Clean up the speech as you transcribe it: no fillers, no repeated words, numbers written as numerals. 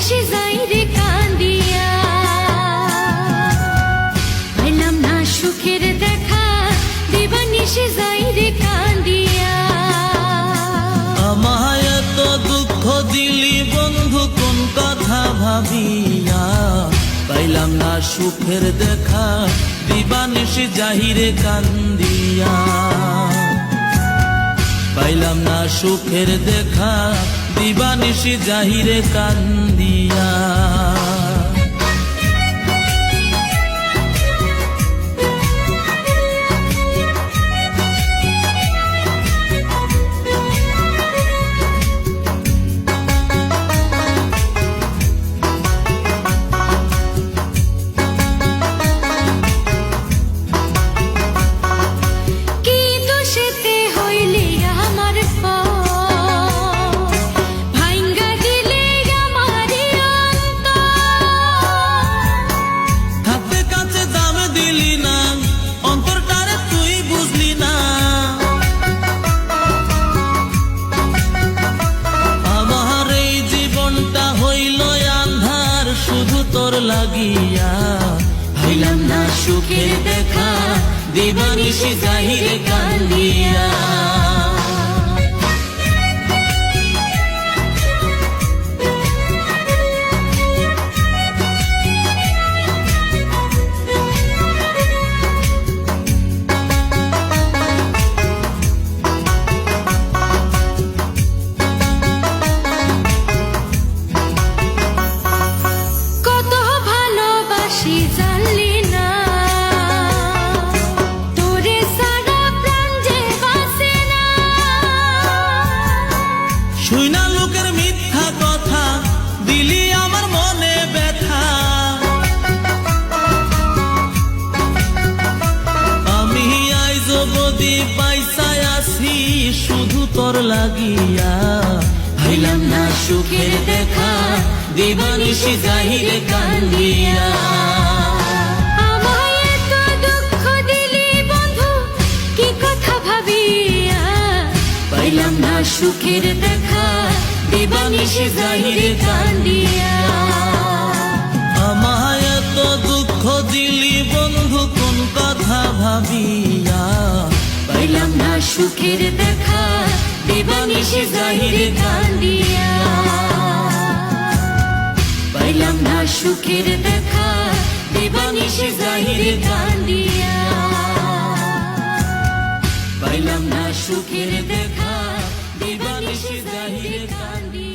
দিবানিশি যাই রে কান্দিয়া, পাইলাম না সুখের দেখা, দিবানিশি যাই রে কান্দিয়া। আমায় এত দুঃখ দিলি বন্ধু কোন কথা ভাবিয়া, পাইলাম না সুখের দেখা, দিবানিশি যাই রে কান্দিয়া। পাইলাম না সুখের দেখা, দিবানিশি যাই রে কান্দিয়া। তোর লাগিয়া হইলাম না সুখের দেখা, দিবানিশি যাই রে কান্দিয়া। জানলি না তোরে সারা প্রাণ যে বাসে না, শুইনা লোকের মিথ্যা কথা দিলি আমার মনে ব্যথা। আমি আইজ বদি পাইসায় আছি শুধু তোর লাগিয়া, হইলাম না সুখের দেখা, দিবানিশি যাই রে কান্দিয়া। আমায় এত দুঃখ দিলি বন্ধু কি কথা ভাবিয়া, পাইলাম না সুখের দেখা, দিবানিশি যাই রে কান্দিয়া। আমায় এত দুঃখ দিলি বন্ধু কোন কথা ভাবিয়া, পাইলাম না সুখের দেখা, দিবানিশি যাই রে কান্দিয়া। পাইলাম না সুখের দেখা, দিবানিশি যাই রে কান্দিয়া। পাইলাম না সুখের দেখা, দিবানিশি যাই রে কান্দিয়া।